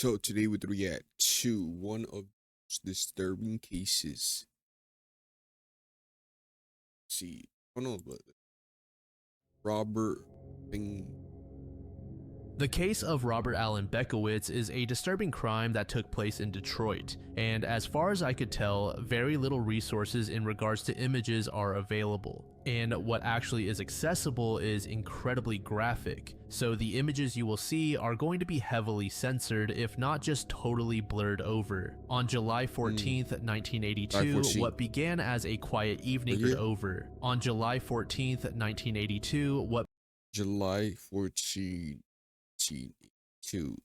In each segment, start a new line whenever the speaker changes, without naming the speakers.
So today we react to one of the most disturbing cases. See, I don't know, but Robert Bing.
The case of Robert Allen Bekowitz is a disturbing crime that took place in Detroit, and as far as I could tell, very little resources in regards to images are available. And what actually is accessible is incredibly graphic, so the images you will see are going to be heavily censored, if not just totally blurred over. On July 14th, 1982, what began as a quiet evening is over. On July 14th, 1982, what
July 14th.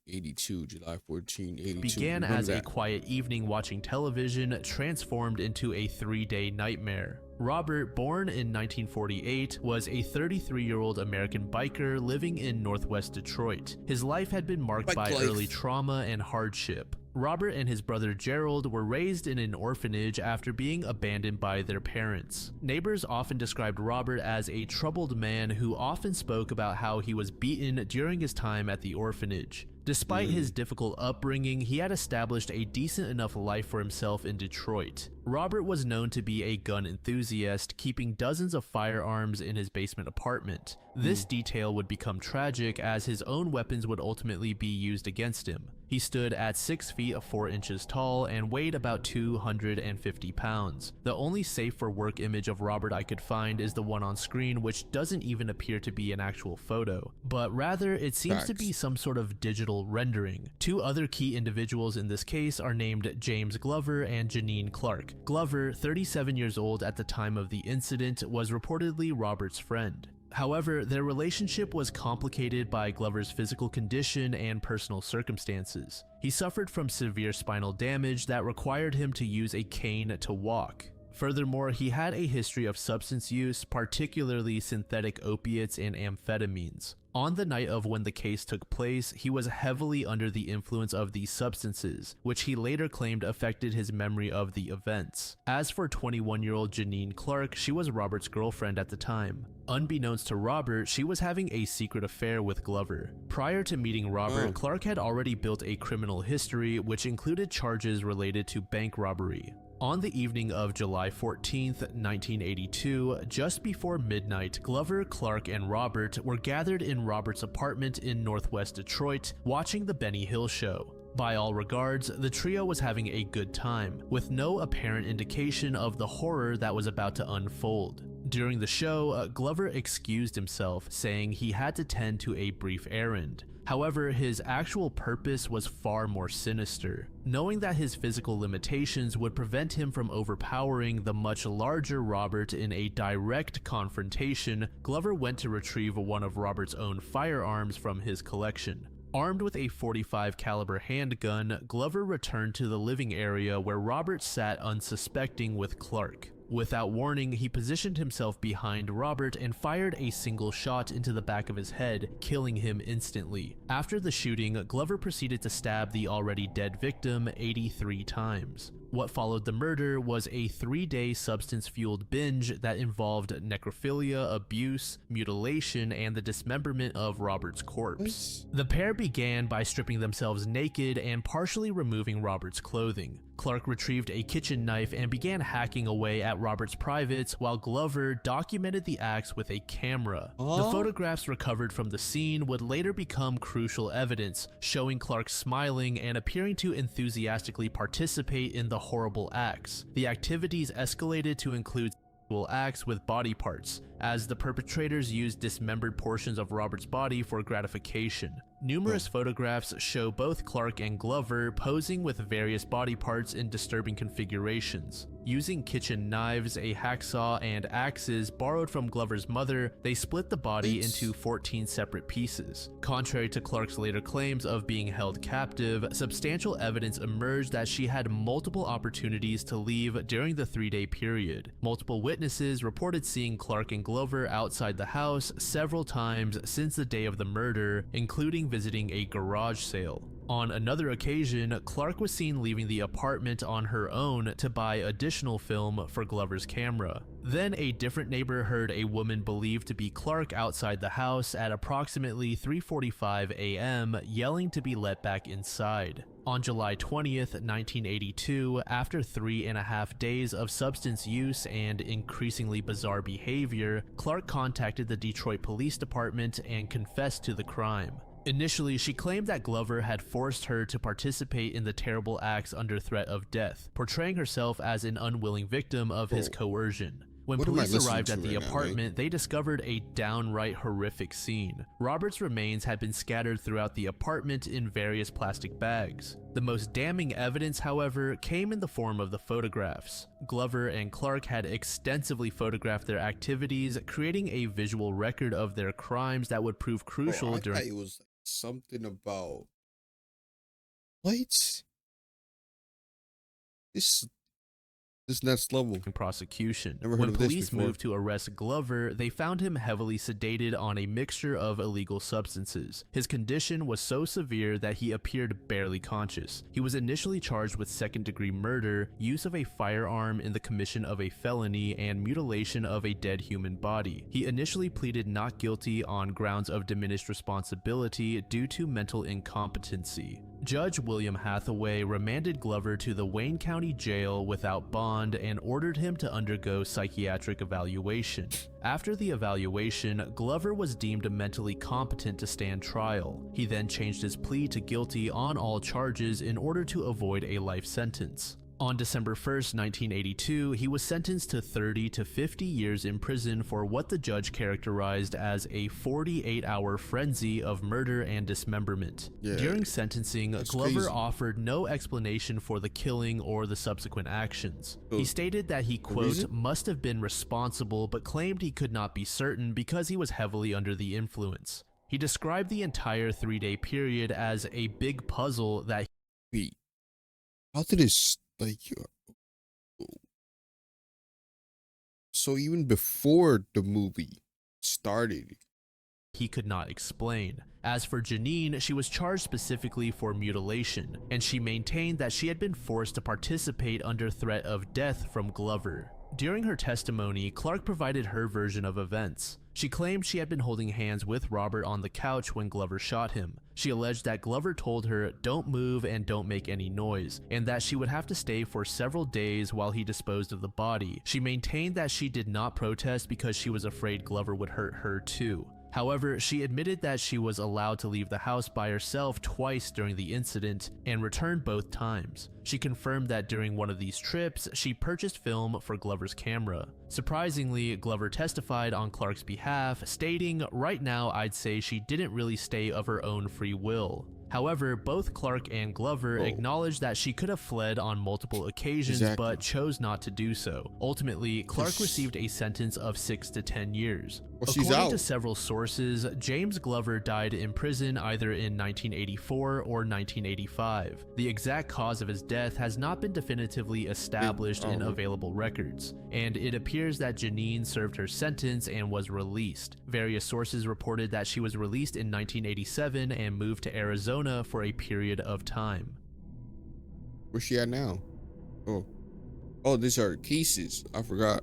82, July 14, 82.
Began as a quiet evening watching television transformed into a 3-day nightmare. Robert, born in 1948, was a 33-year-old American biker living in northwest Detroit. His life had been marked by early trauma and hardship. Robert and his brother Gerald were raised in an orphanage after being abandoned by their parents. Neighbors often described Robert as a troubled man who often spoke about how he was beaten during his time at the orphanage. Despite his difficult upbringing, he had established a decent enough life for himself in Detroit. Robert was known to be a gun enthusiast, keeping dozens of firearms in his basement apartment. This detail would become tragic as his own weapons would ultimately be used against him. He stood at 6 feet 4 inches tall and weighed about 250 pounds. The only safe for work image of Robert I could find is the one on screen, which doesn't even appear to be an actual photo, but rather it seems to be some sort of digital rendering. Two other key individuals in this case are named James Glover and Janine Clark. Glover, 37 years old at the time of the incident, was reportedly Robert's friend. However, their relationship was complicated by Glover's physical condition and personal circumstances. He suffered from severe spinal damage that required him to use a cane to walk. Furthermore, he had a history of substance use, particularly synthetic opiates and amphetamines. On the night of when the case took place, he was heavily under the influence of these substances, which he later claimed affected his memory of the events. As for 21-year-old Janine Clark, she was Robert's girlfriend at the time. Unbeknownst to Robert, she was having a secret affair with Glover. Prior to meeting Robert, Clark had already built a criminal history, which included charges related to bank robbery. On the evening of July 14th, 1982, just before midnight, Glover, Clark, and Robert were gathered in Robert's apartment in northwest Detroit, watching the Benny Hill Show. By all regards, the trio was having a good time, with no apparent indication of the horror that was about to unfold. During the show, Glover excused himself, saying he had to tend to a brief errand. However, his actual purpose was far more sinister. Knowing that his physical limitations would prevent him from overpowering the much larger Robert in a direct confrontation, Glover went to retrieve one of Robert's own firearms from his collection. Armed with a .45 caliber handgun, Glover returned to the living area where Robert sat unsuspecting with Clark. Without warning, he positioned himself behind Robert and fired a single shot into the back of his head, killing him instantly. After the shooting, Glover proceeded to stab the already dead victim 83 times. What followed the murder was a 3-day substance-fueled binge that involved necrophilia, abuse, mutilation, and the dismemberment of Robert's corpse. The pair began by stripping themselves naked and partially removing Robert's clothing. Clark retrieved a kitchen knife and began hacking away at Robert's privates, while Glover documented the acts with a camera. The photographs recovered from the scene would later become crucial evidence, showing Clark smiling and appearing to enthusiastically participate in the horrible acts. The activities escalated to include sexual acts with body parts, as the perpetrators used dismembered portions of Robert's body for gratification. Numerous photographs show both Clark and Glover posing with various body parts in disturbing configurations. Using kitchen knives, a hacksaw, and axes borrowed from Glover's mother, they split the body into 14 separate pieces. Contrary to Clark's later claims of being held captive, substantial evidence emerged that she had multiple opportunities to leave during the 3-day period. Multiple witnesses reported seeing Clark and Glover outside the house several times since the day of the murder, including visiting a garage sale. On another occasion, Clark was seen leaving the apartment on her own to buy additional film for Glover's camera. Then a different neighbor heard a woman believed to be Clark outside the house at approximately 3:45 a.m. yelling to be let back inside. On July 20th, 1982, after 3.5 days of substance use and increasingly bizarre behavior, Clark contacted the Detroit Police Department and confessed to the crime. Initially, she claimed that Glover had forced her to participate in the terrible acts under threat of death, portraying herself as an unwilling victim of his coercion. When police arrived at the apartment, they discovered a downright horrific scene. Robert's remains had been scattered throughout the apartment in various plastic bags. The most damning evidence, however, came in the form of the photographs. Glover and Clark had extensively photographed their activities, creating a visual record of their crimes that would prove crucial during—
it was something about what? This next level.
Prosecution.
Never heard
When
of this
police
before.
moved to arrest Glover, they found him heavily sedated on a mixture of illegal substances. His condition was so severe that he appeared barely conscious. He was initially charged with second-degree murder, use of a firearm in the commission of a felony, and mutilation of a dead human body. He initially pleaded not guilty on grounds of diminished responsibility due to mental incompetency. Judge William Hathaway remanded Glover to the Wayne County Jail without bond and ordered him to undergo psychiatric evaluation. After the evaluation, Glover was deemed mentally competent to stand trial. He then changed his plea to guilty on all charges in order to avoid a life sentence. On December 1st, 1982, he was sentenced to 30 to 50 years in prison for what the judge characterized as a 48-hour frenzy of murder and dismemberment. During sentencing, Glover offered no explanation for the killing or the subsequent actions. He stated that he, quote, must have been responsible, but claimed he could not be certain because he was heavily under the influence. He described the entire 3-day period as a big puzzle that—
Wait, how did this, so even before the movie started,
he could not explain. As for Janine, she was charged specifically for mutilation, and she maintained that she had been forced to participate under threat of death from Glover. During her testimony, Clark provided her version of events. She claimed she had been holding hands with Robert on the couch when Glover shot him. She alleged that Glover told her, "Don't move and don't make any noise," and that she would have to stay for several days while he disposed of the body. She maintained that she did not protest because she was afraid Glover would hurt her too. However, she admitted that she was allowed to leave the house by herself twice during the incident and returned both times. She confirmed that during one of these trips, she purchased film for Glover's camera. Surprisingly, Glover testified on Clark's behalf, stating, "Right now I'd say she didn't really stay of her own free will." However, both Clark and Glover acknowledged that she could have fled on multiple occasions but chose not to do so. Ultimately, Clark received a sentence of 6 to 10 years. According to several sources, James Glover died in prison either in 1984 or 1985. The exact cause of his death has not been definitively established in available records, and it appears that Janine served her sentence and was released. Various sources reported that she was released in 1987 and moved to Arizona for a period of time.
Where's she at now? Oh, these are cases. I forgot.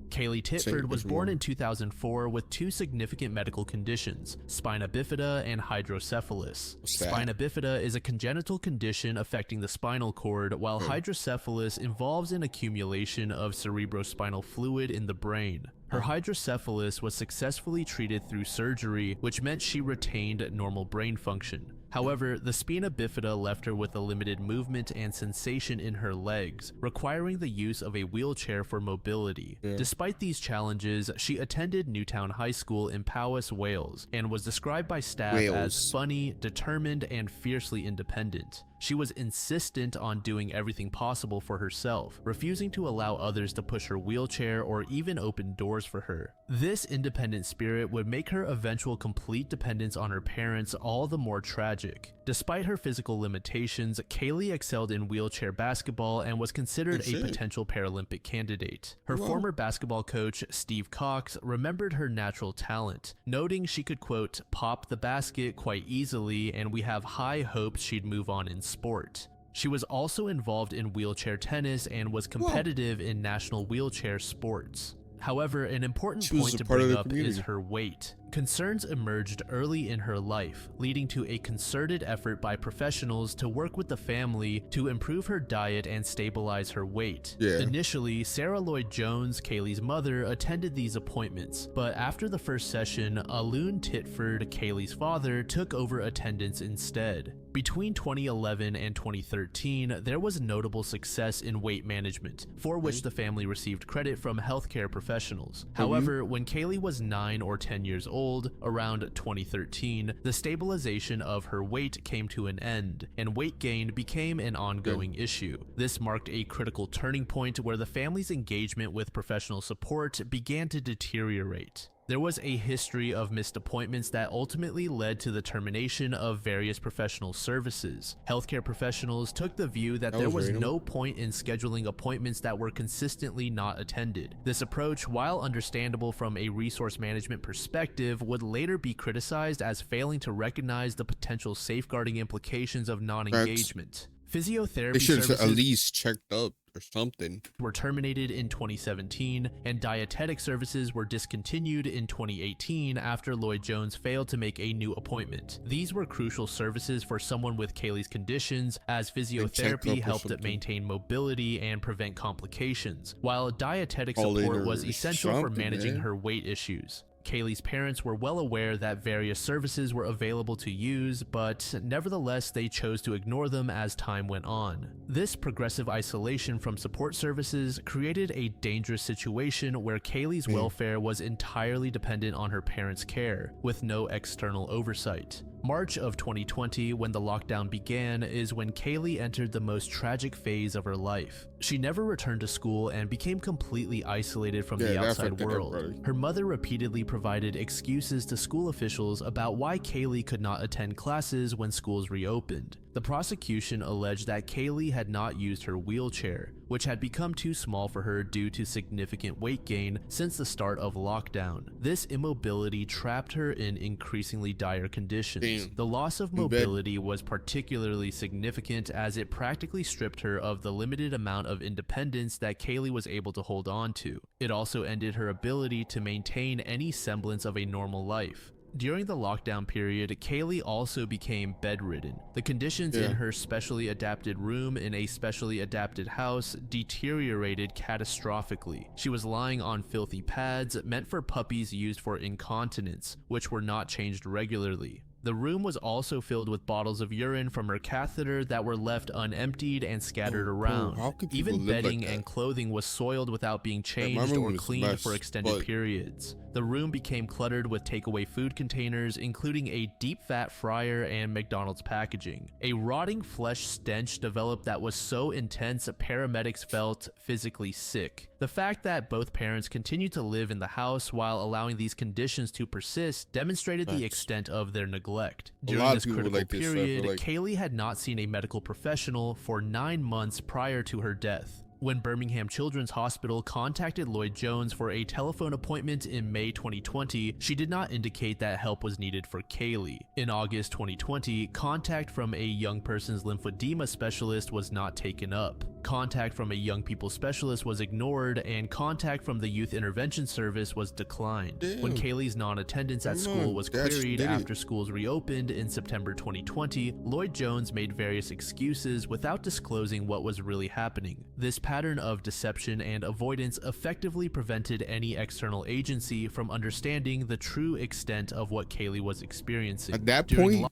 Kaylee Titford was born in 2004 with two significant medical conditions, spina bifida and hydrocephalus. Spina bifida is a congenital condition affecting the spinal cord, while hydrocephalus involves an accumulation of cerebrospinal fluid in the brain. Her hydrocephalus was successfully treated through surgery, which meant she retained normal brain function. However, the spina bifida left her with a limited movement and sensation in her legs, requiring the use of a wheelchair for mobility. Despite these challenges, she attended Newtown High School in Powys, Wales, and was described by staff as funny, determined, and fiercely independent. She was insistent on doing everything possible for herself, refusing to allow others to push her wheelchair or even open doors for her. This independent spirit would make her eventual complete dependence on her parents all the more tragic. tragic. Despite her physical limitations, Kaylee excelled in wheelchair basketball and was considered a potential Paralympic candidate. Her former basketball coach, Steve Cox, remembered her natural talent, noting she could, quote, pop the basket quite easily, and we have high hopes she'd move on in sport. She was also involved in wheelchair tennis and was competitive in national wheelchair sports. However, an important point to bring up is her weight. Concerns emerged early in her life, leading to a concerted effort by professionals to work with the family to improve her diet and stabilize her weight. Initially, Sarah Lloyd Jones, Kaylee's mother, attended these appointments, but after the first session, Alun Titford, Kaylee's father, took over attendance instead. Between 2011 and 2013, there was notable success in weight management, for which the family received credit from healthcare professionals. However, when Kaylee was 9 or 10 years old, around 2013, the stabilization of her weight came to an end, and weight gain became an ongoing issue. This marked a critical turning point where the family's engagement with professional support began to deteriorate. There was a history of missed appointments that ultimately led to the termination of various professional services. Healthcare professionals took the view that there was no point in scheduling appointments that were consistently not attended. This approach, while understandable from a resource management perspective, would later be criticized as failing to recognize the potential safeguarding implications of non-engagement. Physiotherapy services
at least checked up or something
were terminated in 2017, and dietetic services were discontinued in 2018 after Lloyd Jones failed to make a new appointment. These were crucial services for someone with Kaylee's conditions, as physiotherapy helped maintain mobility and prevent complications, while dietetic support was essential for managing her weight issues. Kaylee's parents were well aware that various services were available to use, but nevertheless they chose to ignore them as time went on. This progressive isolation from support services created a dangerous situation where Kaylee's welfare was entirely dependent on her parents' care, with no external oversight. March of 2020, when the lockdown began, is when Kaylee entered the most tragic phase of her life. She never returned to school and became completely isolated from the outside world. Her mother repeatedly provided excuses to school officials about why Kaylee could not attend classes when schools reopened. The prosecution alleged that Kaylee had not used her wheelchair, which had become too small for her due to significant weight gain since the start of lockdown. This immobility trapped her in increasingly dire conditions. The loss of mobility was particularly significant as it practically stripped her of the limited amount of independence that Kaylee was able to hold on to. It also ended her ability to maintain any semblance of a normal life. During the lockdown period, Kaylee also became bedridden. The conditions in her specially adapted room in a specially adapted house deteriorated catastrophically. She was lying on filthy pads meant for puppies used for incontinence, which were not changed regularly. The room was also filled with bottles of urine from her catheter that were left unemptied and scattered around. Even bedding and clothing was soiled without being changed or cleaned for extended periods. The room became cluttered with takeaway food containers, including a deep-fat fryer and McDonald's packaging. A rotting flesh stench developed that was so intense paramedics felt physically sick. The fact that both parents continued to live in the house while allowing these conditions to persist demonstrated the extent of their neglect. During this critical period, Kaylee had not seen a medical professional for 9 months prior to her death. When Birmingham Children's Hospital contacted Lloyd Jones for a telephone appointment in May 2020, she did not indicate that help was needed for Kaylee. In August 2020, contact from a young person's lymphedema specialist was not taken up. Contact from a young people specialist was ignored, and contact from the Youth Intervention Service was declined. When Kaylee's non-attendance at school was queried after schools reopened in September 2020, Lloyd Jones made various excuses without disclosing what was really happening. This pattern of deception and avoidance effectively prevented any external agency from understanding the true extent of what Kaylee was experiencing.
At that point,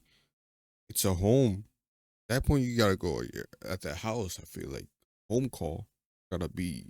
it's a home. At that point, you gotta go at the house. I feel like home call gotta be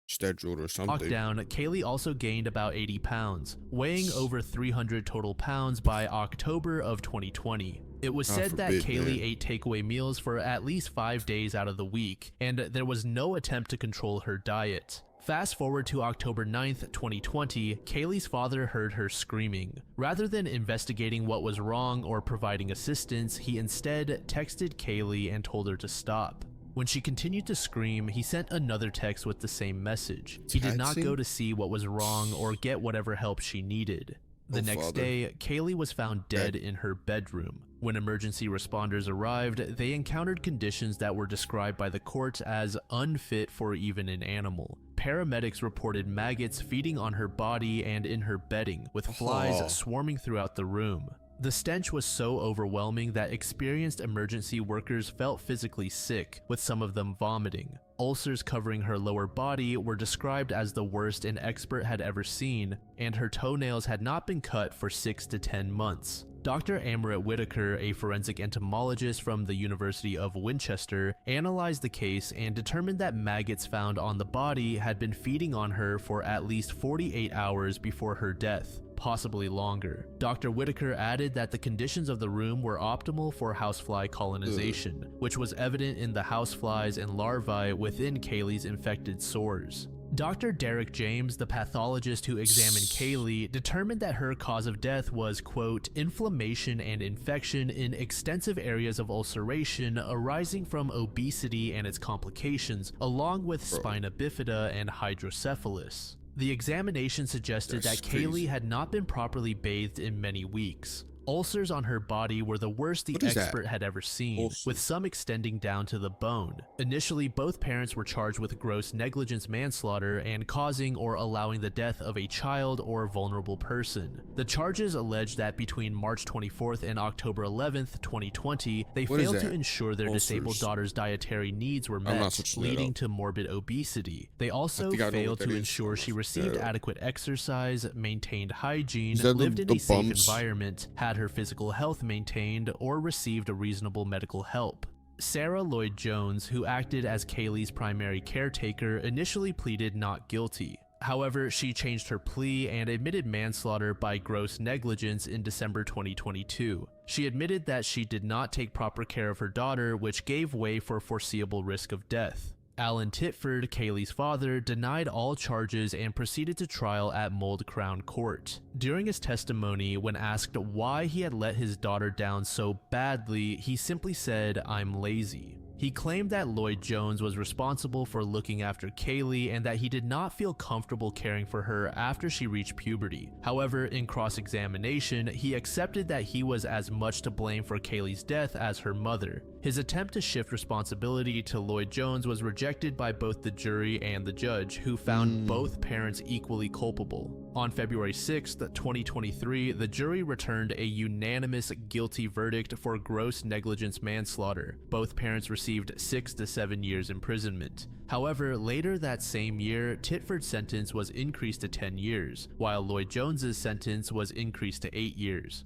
scheduled or something.
Lockdown, Kaylee also gained about 80 pounds, weighing over 300 total pounds by October of 2020. It was said that Kaylee ate takeaway meals for at least 5 days out of the week, and there was no attempt to control her diet. Fast forward to October 9th, 2020, Kaylee's father heard her screaming. Rather than investigating what was wrong or providing assistance, he instead texted Kaylee and told her to stop. When she continued to scream, he sent another text with the same message. He did not go to see what was wrong or get whatever help she needed. The next day, Kaylee was found dead in her bedroom. When emergency responders arrived, they encountered conditions that were described by the court as unfit for even an animal. Paramedics reported maggots feeding on her body and in her bedding, with flies swarming throughout the room. The stench was so overwhelming that experienced emergency workers felt physically sick, with some of them vomiting. Ulcers covering her lower body were described as the worst an expert had ever seen, and her toenails had not been cut for 6 to 10 months. Dr. Amrit Whitaker, a forensic entomologist from the University of Winchester, analyzed the case and determined that maggots found on the body had been feeding on her for at least 48 hours before her death, possibly longer. Dr. Whitaker added that the conditions of the room were optimal for housefly colonization, which was evident in the houseflies and larvae within Kaylee's infected sores. Dr. Derek James, the pathologist who examined Kaylee, determined that her cause of death was, quote, inflammation and infection in extensive areas of ulceration arising from obesity and its complications, along with spina bifida and hydrocephalus. The examination suggested that Kaylee had not been properly bathed in many weeks. Ulcers on her body were the worst the expert had ever seen, with some extending down to the bone. Initially, both parents were charged with gross negligence manslaughter and causing or allowing the death of a child or vulnerable person. The charges alleged that between March 24th and October 11th, 2020, they failed to ensure their disabled daughter's dietary needs were met, leading to morbid obesity. They also failed to ensure she received adequate exercise, maintained hygiene, lived in a safe environment, had her physical health maintained, or received a reasonable medical help. Sarah Lloyd Jones, who acted as Kaylee's primary caretaker, initially pleaded not guilty. However, she changed her plea and admitted manslaughter by gross negligence in December 2022. She admitted that she did not take proper care of her daughter, which gave way for foreseeable risk of death. Alan Titford, Kaylee's father, denied all charges and proceeded to trial at Mold Crown Court. During his testimony, when asked why he had let his daughter down so badly, he simply said, "I'm lazy." He claimed that Lloyd Jones was responsible for looking after Kaylee and that he did not feel comfortable caring for her after she reached puberty. However, in cross-examination, he accepted that he was as much to blame for Kaylee's death as her mother. His attempt to shift responsibility to Lloyd Jones was rejected by both the jury and the judge, who found both parents equally culpable. On February 6, 2023, the jury returned a unanimous guilty verdict for gross negligence manslaughter. Both parents received 6 to 7 years imprisonment. However, later that same year, Titford's sentence was increased to 10 years, while Lloyd Jones's sentence was increased to 8 years.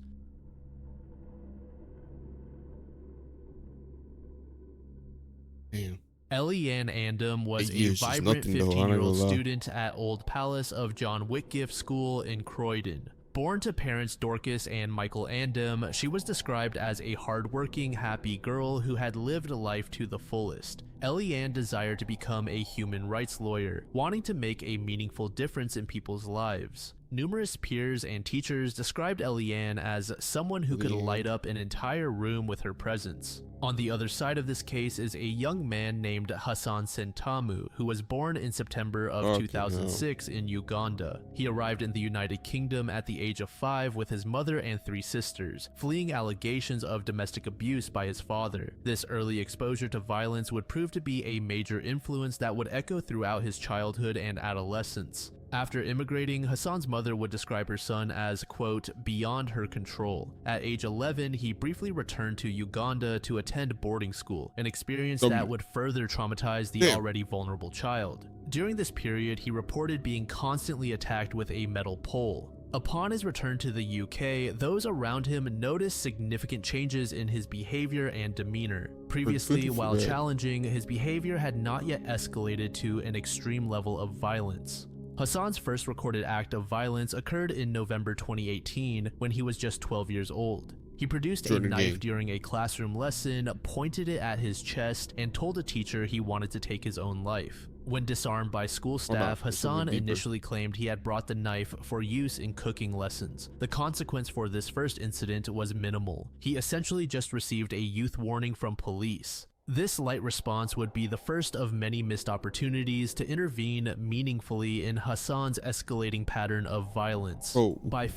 Damn.
Ellie-Ann Andom was a vibrant 15-year-old student at Old Palace of John Whitgift School in Croydon. Born to parents Dorcas and Michael Andom, she was described as a hardworking, happy girl who had lived life to the fullest. Ellie-Ann desired to become a human rights lawyer, wanting to make a meaningful difference in people's lives. Numerous peers and teachers described Ellie-Ann as someone who could light up an entire room with her presence. On the other side of this case is a young man named Hassan Sentamu, who was born in September of 2006 in Uganda. He arrived in the United Kingdom at the age of 5 with his mother and 3 sisters, fleeing allegations of domestic abuse by his father. This early exposure to violence would prove to be a major influence that would echo throughout his childhood and adolescence. After immigrating, Hassan's mother would describe her son as, quote, beyond her control. At age 11, he briefly returned to Uganda to attend boarding school, an experience that would further traumatize the already vulnerable child. During this period, he reported being constantly attacked with a metal pole. Upon his return to the UK, those around him noticed significant changes in his behavior and demeanor. Previously, while challenging, his behavior had not yet escalated to an extreme level of violence. Hassan's first recorded act of violence occurred in November 2018 when he was just 12 years old. He produced a
During the
knife
game.
during a classroom lesson, pointed it at his chest, and told a teacher he wanted to take his own life. When disarmed by school staff,
it's something
Hassan
deeper.
initially claimed he had brought the knife for use in cooking lessons. The consequence for this first incident was minimal. He essentially just received a youth warning from police. This light response would be the first of many missed opportunities to intervene meaningfully in Hassan's escalating pattern of violence.
Oh.
By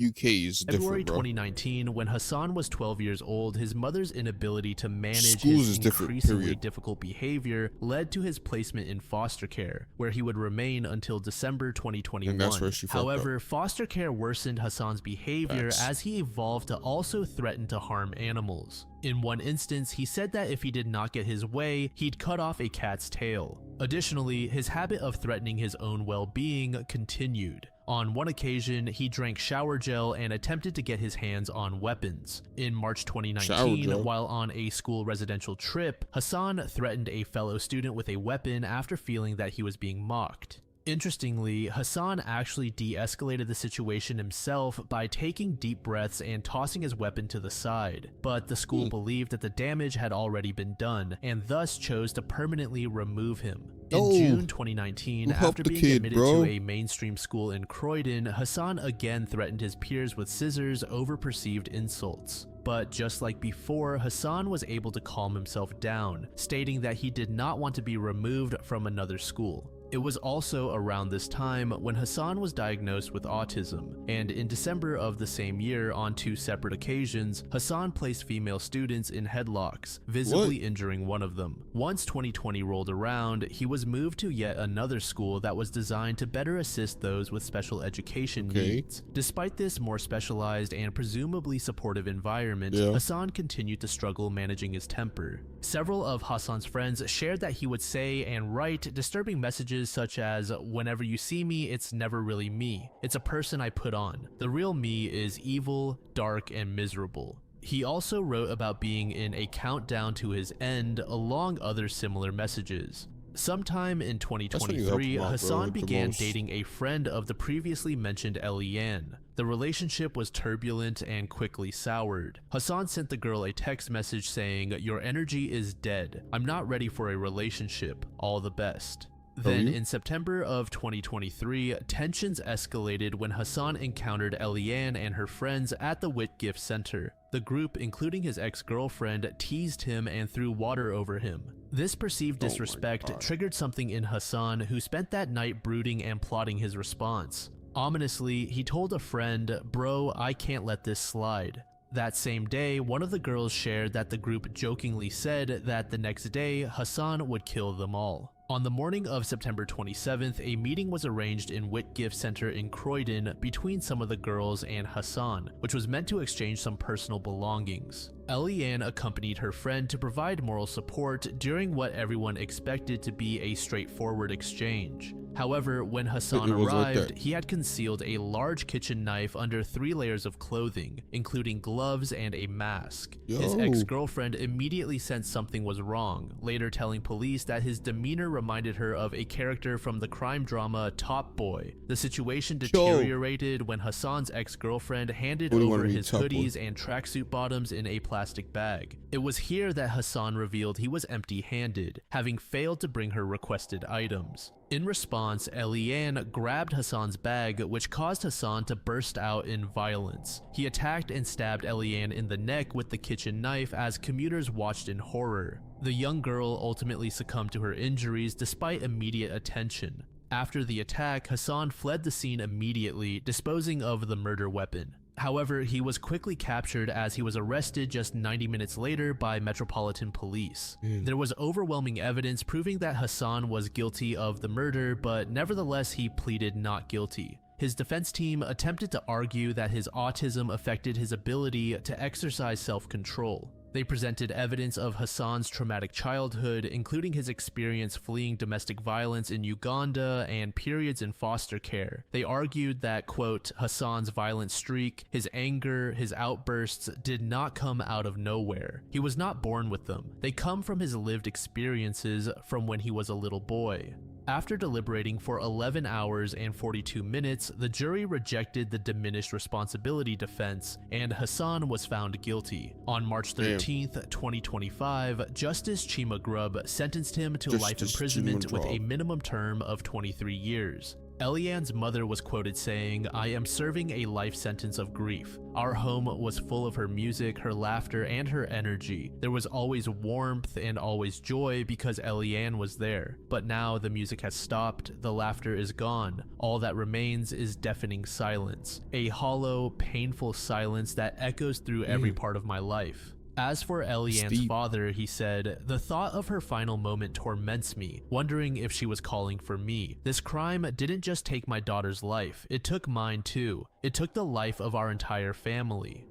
UK is
February
different, bro.
2019, when Hassan was 12 years old, his mother's inability to manage
Schools
his
is different,
increasingly
period.
difficult behavior led to his placement in foster care, where he would remain until December 2021.
And that's where she fucked up.
However, foster care worsened Hassan's behavior
Facts.
as he evolved to also threaten to harm animals. In one instance, he said that if he did not get his way, he'd cut off a cat's tail. Additionally, his habit of threatening his own well-being continued. On one occasion, he drank shower gel and attempted to get his hands on weapons. In March
Shower
2019,
gel?
while on a school residential trip, Hassan threatened a fellow student with a weapon after feeling that he was being mocked. Interestingly, Hassan actually de-escalated the situation himself by taking deep breaths and tossing his weapon to the side, but the school believed that the damage had already been done and thus chose to permanently remove him. In
Oh,
June 2019,
who helped
after
the
being
kid,
admitted
bro?
to a mainstream school in Croydon, Hassan again threatened his peers with scissors over perceived insults. But just like before, Hassan was able to calm himself down, stating that he did not want to be removed from another school. It was also around this time when Hassan was diagnosed with autism, and in December of the same year, on 2 separate occasions, Hassan placed female students in headlocks, visibly injuring one of them. Once 2020 rolled around, he was moved to yet another school that was designed to better assist those with special education needs. Despite this more specialized and presumably supportive environment, Hassan continued to struggle managing his temper. Several of Hassan's friends shared that he would say and write disturbing messages such as, "Whenever you see me, it's never really me. It's a person I put on. The real me is evil, dark, and miserable." He also wrote about being in a countdown to his end, along other similar messages. Sometime in 2023,
him out, bro,
Hassan
like the
began
most.
dating a friend of the previously mentioned Eliane. The relationship was turbulent and quickly soured. Hassan sent the girl a text message saying, "Your energy is dead. I'm not ready for a relationship. All the best." Then in September of 2023, tensions escalated when Hassan encountered Eliane and her friends at the Whitgift Center. The group, including his ex-girlfriend, teased him and threw water over him. This perceived disrespect triggered something in Hassan, who spent that night brooding and plotting his response. Ominously, he told a friend, "Bro, I can't let this slide." That same day, one of the girls shared that the group jokingly said that the next day, Hassan would kill them all. On the morning of September 27th, a meeting was arranged in Whitgift Center in Croydon between some of the girls and Hassan, which was meant to exchange some personal belongings. Eliane accompanied her friend to provide moral support during what everyone expected to be a straightforward exchange. However, when Hassan
It was like
arrived,
that.
he had concealed a large kitchen knife under 3 layers of clothing, including gloves and a mask. His
Yo.
ex-girlfriend immediately sensed something was wrong, later telling police that his demeanor reminded her of a character from the crime drama Top Boy. The situation deteriorated when Hassan's ex-girlfriend handed
Who do you
over
wanna be,
his
Top Boy?
hoodies and tracksuit bottoms in a plastic bag. It was here that Hassan revealed he was empty-handed, having failed to bring her requested items. In response, Eliane grabbed Hassan's bag, which caused Hassan to burst out in violence. He attacked and stabbed Eliane in the neck with the kitchen knife as commuters watched in horror. The young girl ultimately succumbed to her injuries despite immediate attention. After the attack, Hassan fled the scene immediately, disposing of the murder weapon. However, he was quickly captured as he was arrested just 90 minutes later by Metropolitan Police. There was overwhelming evidence proving that Hassan was guilty of the murder, but nevertheless he pleaded not guilty. His defense team attempted to argue that his autism affected his ability to exercise self-control. They presented evidence of Hassan's traumatic childhood, including his experience fleeing domestic violence in Uganda and periods in foster care. They argued that, quote, Hassan's violent streak, his anger, his outbursts did not come out of nowhere. He was not born with them. They come from his lived experiences from when he was a little boy. After deliberating for 11 hours and 42 minutes, the jury rejected the diminished responsibility defense, and Hassan was found guilty. On March 13th, 2025, Justice Chima Grubb sentenced him to life imprisonment with a minimum term of 23 years. Eliane's mother was quoted saying, "I am serving a life sentence of grief. Our home was full of her music, her laughter, and her energy. There was always warmth and always joy because Eliane was there. But now the music has stopped, the laughter is gone. All that remains is deafening silence. A hollow, painful silence that echoes through every part of my life." As for Eliane's father, he said, "The thought of her final moment torments me, wondering if she was calling for me. This crime didn't just take my daughter's life, it took mine too. It took the life of our entire family."